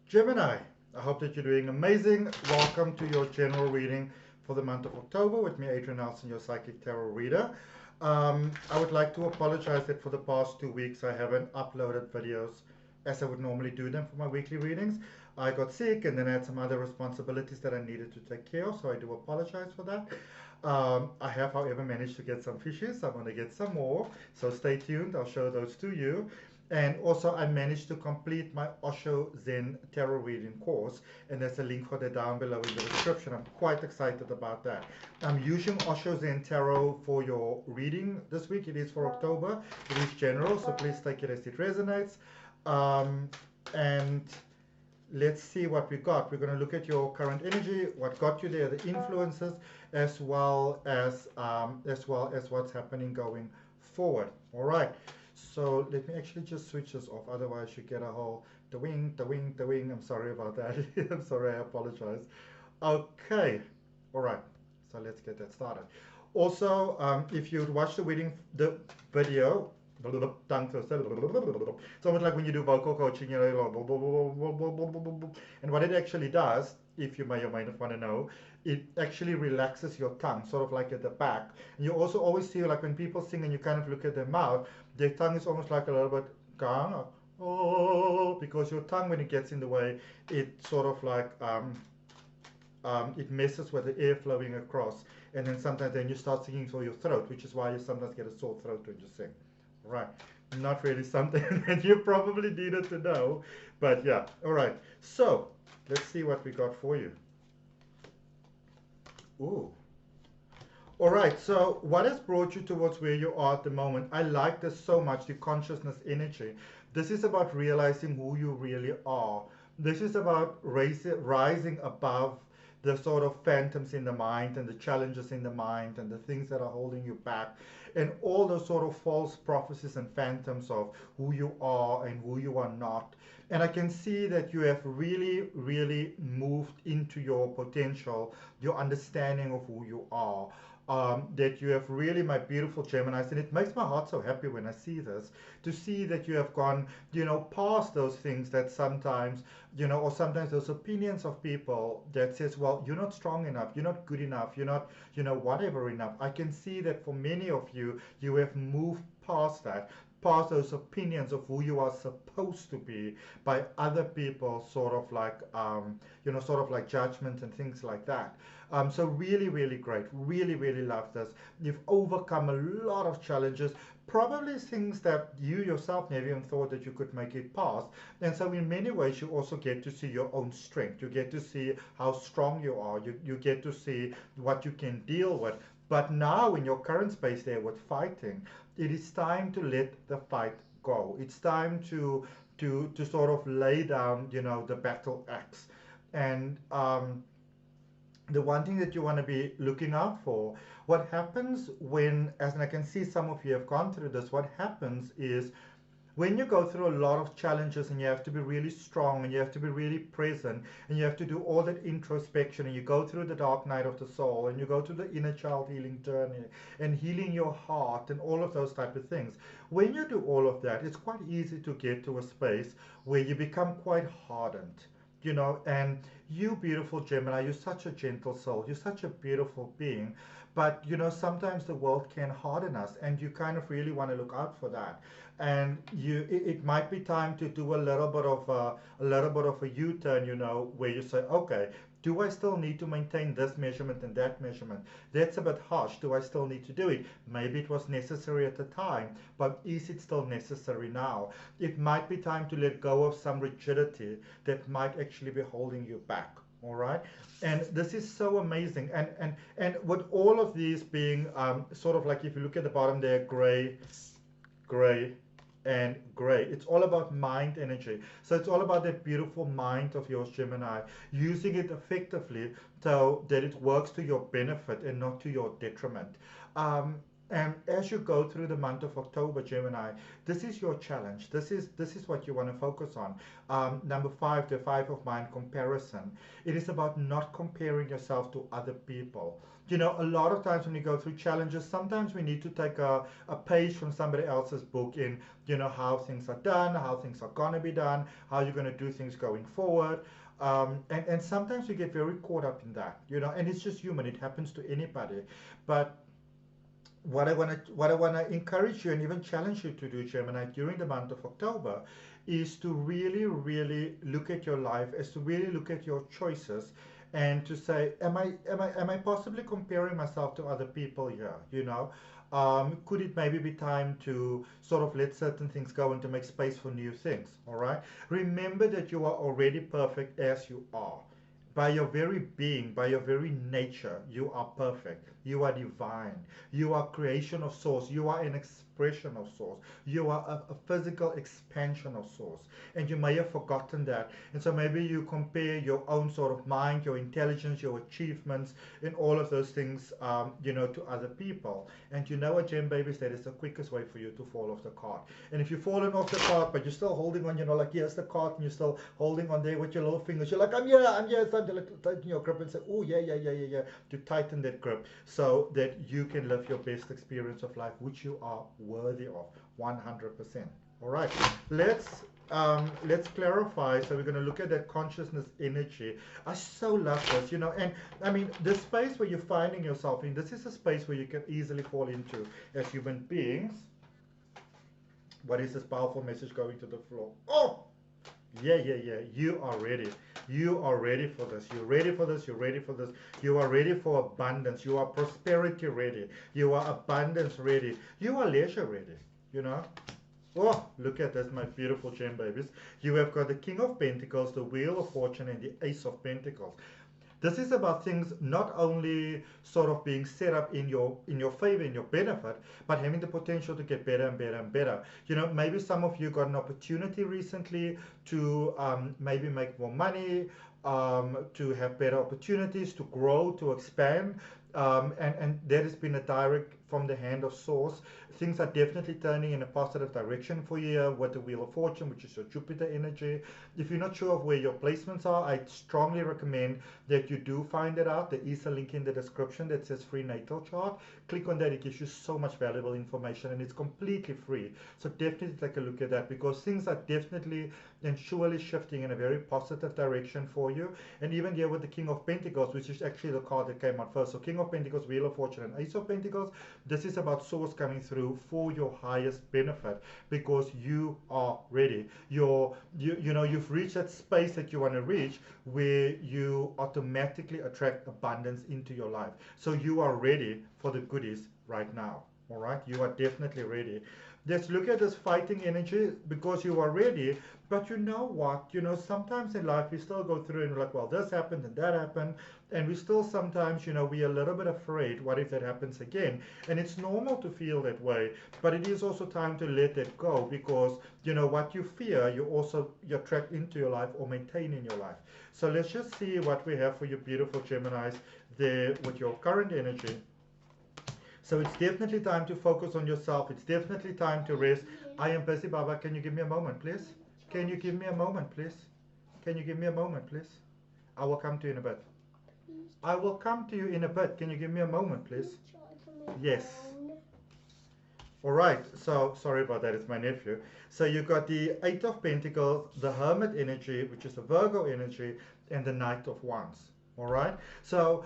Gemini, I hope that you're doing amazing. Welcome to your general reading for the month of October with me, Adrian Nelson, your psychic tarot reader. I would like to apologize that for the past 2 weeks I haven't uploaded videos as I would normally do them for my weekly readings. I got sick and then I had some other responsibilities that I needed to take care of, so I do apologize for that. I have, however, managed to get some fishes. I'm going to get some more, so stay tuned. I'll show those to you. And also, I managed to complete my OSHO Zen tarot reading course, and there's a link for that down below in the description. I'm quite excited about that. I'm using OSHO Zen tarot for your reading this week. It is for October. It is general, so please take it as it resonates. And let's see what we got. We're going to look at your current energy, what got you there, the influences, as well as what's happening going forward. All right. So let me actually just switch this off. Otherwise, you get a whole the wing, the wing, the wing. I'm sorry about that. I'm sorry. I apologize. Okay. All right. So let's get that started. Also, if you'd watch the video, tongue twister. It's almost like when you do vocal coaching, and what it actually does, if you may or may not want to know, it actually relaxes your tongue, sort of like at the back. And you also always see, like when people sing and you kind of look at their mouth, their tongue is almost like a little bit gone, oh, because your tongue, when it gets in the way, it sort of like it messes with the air flowing across, and then sometimes then you start singing through your throat, which is why you sometimes get a sore throat when you sing. Right. Not really something that you probably needed to know, but yeah. All right. So let's see what we got for you. Ooh. All right. So what has brought you towards where you are at the moment? I like this so much, the consciousness energy. This is about realizing who you really are. This is about rising above the sort of phantoms in the mind and the challenges in the mind and the things that are holding you back and all those sort of false prophecies and phantoms of who you are and who you are not. And I can see that you have really, really moved into your potential, your understanding of who you are. That you have really, my beautiful Geminis, and it makes my heart so happy when I see this, to see that you have gone, past those things that sometimes, or sometimes those opinions of people that says, well, you're not strong enough, you're not good enough, you're not, whatever enough. I can see that for many of you, you have moved past that, past those opinions of who you are supposed to be by other people, sort of like, sort of like judgment and things like that. So really, really great. Really, really love this. You've overcome a lot of challenges, probably things that you yourself never even thought that you could make it past. And so in many ways, you also get to see your own strength. You get to see how strong you are. You get to see what you can deal with. But now in your current space there with fighting, it is time to let the fight go. It's time to sort of lay down, the battle axe. And the one thing that you want to be looking out for, what happens when, as and I can see some of you have gone through this, what happens is when you go through a lot of challenges and you have to be really strong and you have to be really present and you have to do all that introspection and you go through the dark night of the soul and you go through the inner child healing journey and healing your heart and all of those type of things. When you do all of that, it's quite easy to get to a space where you become quite hardened. And you, beautiful Gemini, you're such a gentle soul, you're such a beautiful being, but sometimes the world can harden us, and you kind of really want to look out for that. And it might be time to do a little bit of a U-turn, where you say, okay, do I still need to maintain this measurement and that measurement? That's a bit harsh. Do I still need to do it? Maybe it was necessary at the time, but is it still necessary now? It might be time to let go of some rigidity that might actually be holding you back. All right, and this is so amazing. And with all of these being sort of like, if you look at the bottom there, gray, gray, and gray. It's all about mind energy. So it's all about that beautiful mind of yours, Gemini, using it effectively so that it works to your benefit and not to your detriment. And as you go through the month of October, Gemini, this is your challenge. This is what you want to focus on. Number five, the five of mind, comparison. It is about not comparing yourself to other people. You know, a lot of times when you go through challenges, sometimes we need to take a page from somebody else's book in, you know, how things are done, how things are gonna be done, how you're gonna do things going forward. And sometimes we get very caught up in that, you know, and it's just human. It happens to anybody. But what I want to encourage you and even challenge you to do, Gemini, during the month of October, is to really, really look at your life, is to really look at your choices, and to say, am I possibly comparing myself to other people here? You know, could it maybe be time to sort of let certain things go and to make space for new things? All right. Remember that you are already perfect as you are. By your very being, by your very nature, you are perfect. You are divine. You are creation of source. You are an expression of source. You are a physical expansion of source. And you may have forgotten that. And so maybe you compare your own sort of mind, your intelligence, your achievements, and all of those things, you know, to other people. And you know what, Gem Babies, that is the quickest way for you to fall off the cart. And if you've fallen off the cart, but you're still holding on, you know, like here's the cart, and you're still holding on there with your little fingers, you're like, I'm here, it's time to like, tighten your grip and say, oh, yeah, to tighten that grip so that you can live your best experience of life, which you are worthy of, 100%. All right, let's clarify. So we're going to look at that consciousness energy. I so love this, you know, and I mean, the space where you're finding yourself in, this is a space where you can easily fall into as human beings. What is this powerful message going to the floor? Oh, yeah. You are ready. You are ready for this. You're ready for this. You're ready for this. You are ready for abundance. You are prosperity ready. You are abundance ready. You are leisure ready. You know? Oh, look at this, my beautiful gem babies. You have got the King of Pentacles, the Wheel of Fortune, and the Ace of Pentacles. This is about things not only sort of being set up in your favor, in your benefit, but having the potential to get better and better and better. You know, maybe some of you got an opportunity recently to maybe make more money, to have better opportunities, to grow, to expand. And that has been a direct from the hand of source. Things are definitely turning in a positive direction for you with the Wheel of Fortune, which is your Jupiter energy. If you're not sure of where your placements are, I strongly recommend that you do find it out. There is a link in the description that says free natal chart. Click on that. It gives you so much valuable information, and it's completely free. So definitely take a look at that, because things are definitely and surely shifting in a very positive direction for you. And even here with the King of Pentacles, which is actually the card that came out first. So King of Pentacles, Wheel of Fortune, and Ace of Pentacles. This is about source coming through for your highest benefit, because you are ready. You know, you've reached that space that you want to reach, where you automatically attract abundance into your life. So you are ready for the goodies right now. All right, you are definitely ready. Let's look at this fighting energy, because you are ready. But you know what? You know, sometimes in life we still go through and we're like, well, this happened and that happened. And we still sometimes, you know, we're a little bit afraid. What if that happens again? And it's normal to feel that way. But it is also time to let that go, because, you know, what you fear, you attract into your life or maintain in your life. So let's just see what we have for you beautiful Geminis there with your current energy. So it's definitely time to focus on yourself. It's definitely time to rest. I am busy, Baba. Can you give me a moment, please? Can you give me a moment, please? Can you give me a moment, please? I will come to you in a bit. I will come to you in a bit. Can you give me a moment, please? Yes. All right. So sorry about that. It's my nephew. So you got the Eight of Pentacles, the Hermit energy, which is the Virgo energy, and the Knight of Wands. All right. So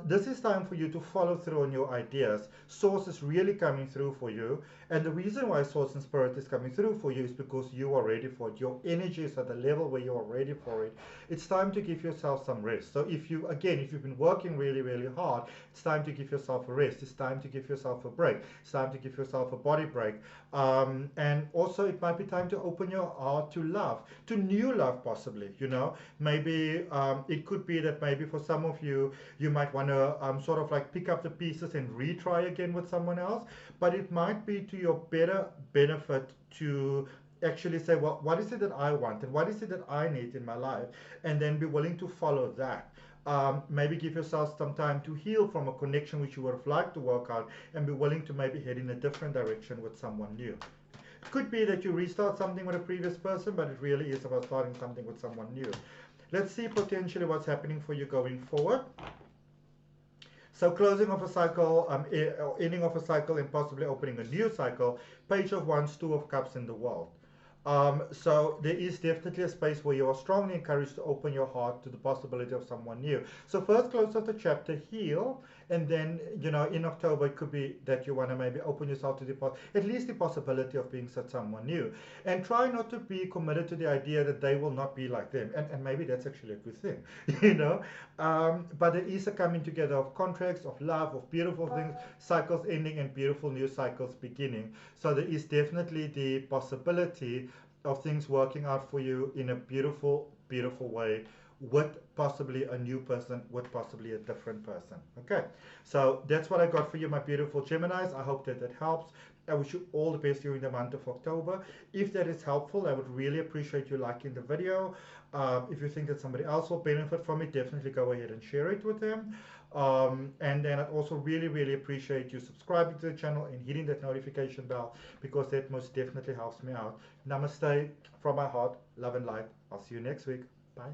this is time for you to follow through on your ideas. Source is really coming through for you. And the reason why Source and Spirit is coming through for you is because you are ready for it. Your energy is at the level where you are ready for it. It's time to give yourself some rest. So if you've been working really, really hard, it's time to give yourself a rest. It's time to give yourself a break. It's time to give yourself a body break. And also it might be time to open your heart to love, to new love possibly, you know. Maybe it could be that maybe for some of you, you might want to sort of like pick up the pieces and retry again with someone else. But it might be to your better benefit to actually say, well, what is it that I want and what is it that I need in my life, and then be willing to follow that. Maybe give yourself some time to heal from a connection which you would have liked to work out, and be willing to maybe head in a different direction with someone new. It could be that you restart something with a previous person, but it really is about starting something with someone new. Let's see potentially what's happening for you going forward. So closing of a cycle, or ending of a cycle, and possibly opening a new cycle. Page of Wands, Two of Cups in the world. So there is definitely a space where you are strongly encouraged to open your heart to the possibility of someone new. So first close out the chapter, heal, and then, you know, in October it could be that you want to maybe open yourself to the at least the possibility of being such someone new. And try not to be committed to the idea that they will not be like them. And maybe that's actually a good thing, you know. But there is a coming together of contracts, of love, of beautiful things, cycles ending and beautiful new cycles beginning. So there is definitely the possibility of things working out for you in a beautiful, beautiful way, with possibly a new person, with possibly a different person. Okay, so that's what I got for you, my beautiful Geminis. I hope that helps. I wish you all the best during the month of October. If that is helpful, I would really appreciate you liking the video. If you think that somebody else will benefit from it, definitely go ahead and share it with them. And then I'd also really, really appreciate you subscribing to the channel and hitting that notification bell, because that most definitely helps me out. Namaste from my heart, love and light. I'll see you next week. Bye.